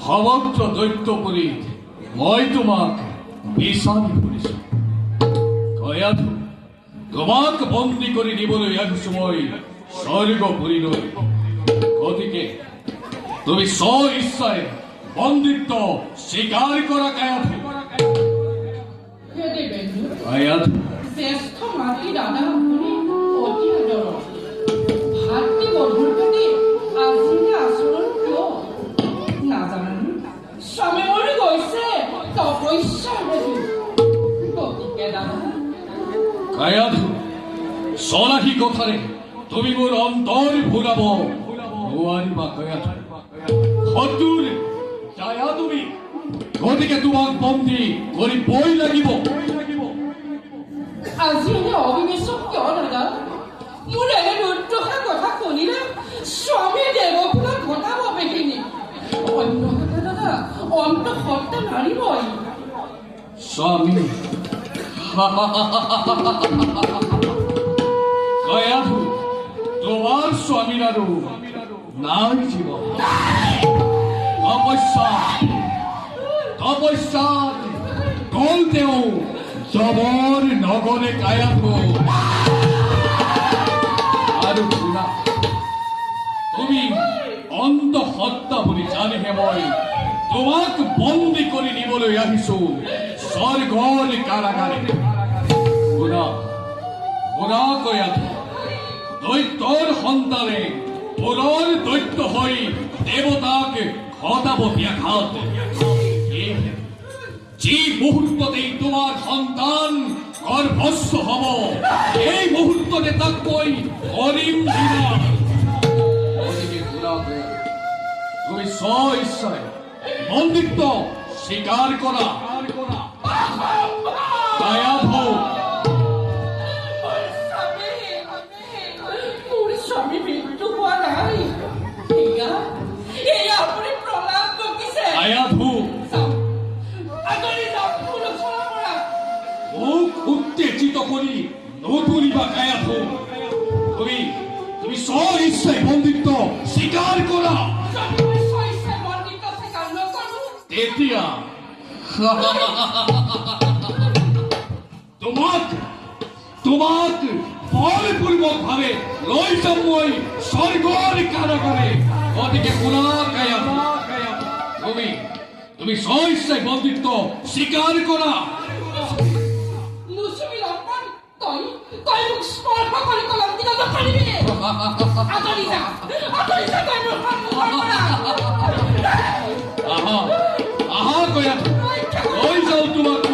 সমগ্ৰ দৈত্যপুৰী মই তোমাক বিচাৰি ফুৰিছো। কয়াধু তোমাক বন্দী কৰি নিবলৈ আহিছো মই স্বৰ্গপুৰীলৈ। গতিকে তুমি স্ব ইচ্ছাৰে বন্দিত্ব স্বীকাৰ কৰা কায়াধু। কায়াধু জ্যেষ্ঠ মাতৃ দাদা আপুনি অতি আদৰ ভাতৃ বধুৰ প্ৰতি আজিলে আচৰণ কিয় নাজানো। স্বামী মৰি গৈছে তপস্যাৰ হেতু। গতিকে দাদা কায়াধু চলাহী কথাৰে তুমি মোৰ অন্তৰ ভুলাব নোৱাৰিবা। কায়াধু শত্ৰুৰ ছায়া তুমি, গতিকে তোমাক বন্দী কৰিবই লাগিব। আজি এনে অবিশ্বাস কিয় দাদা? মোৰ এনে দুৰ্দশাৰ কথা শুনিলে স্বামীয়ে দেৱকুলত ঘটাব বেখিনি। অন্য কথা দাদা অন্ত সত্য নাৰিবই। স্বামী কায়াধু তোমাৰ স্বামীৰ আৰু নাই জীৱন। তপস্যা গ'ল তেওঁ জবৰ নগৰে কায়াধু আৰু শুনা, তুমি অন্ত সত্তা বুলি জানিহে মই তোমাক বন্দী কৰি নিবলৈ আহিছো স্বৰ্গৰ কাৰাগাৰে। শুনা শুনা কায়াধু, দৈত্যৰ সন্তানে পুনৰ দৈত্য হৈ দেৱতাক ঘটাব ব্যাঘাত। যি মুহূৰ্ততেই তোমাৰ সন্তান গৰ্ভস্থ হব, এই মুহূৰ্ততে তাক মই কৰিম বিনাশ। গতিকে শুনা কায়াধু, তুমি স্ব ইচ্ছাই বন্দিত্ব স্বীকাৰ কৰা। কায়াধু, মোৰ স্বামী মৃত্যু হোৱা নাই। এয়া আপুনি প্ৰলাপ বকিছে। কায়াধু, যাওক, আঁতৰি যাওক মোৰ ওচৰৰ পৰা। মোক উত্তেজিত কৰি নতুলিবা কায়াধু। তুমি স্ব ইচ্ছাই বন্দিত্ব স্বীকাৰ কৰা। যদি মই স্ব-ইচ্ছাই বন্দিত্ব স্বীকাৰ নকৰোঁ, তেতিয়া তোমাক বলপূৰ্বক ভাৱে লৈ যাম মই স্বৰ্গৰ কাৰাগাৰে। গতিকে শুনা কায়াধু, তুমি স্ব ইচ্ছাই বন্দিত্ব স্বীকাৰ কৰা। নুচুবি লম্পন, তই মোক স্পৰ্শ কৰি কলংকিত নকৰিবি। আঁতৰি যা, আঁতৰি যা তই মোৰ সন্মুখৰ পৰা। আহা কায়াধু, লৈ যাওঁ তোমাক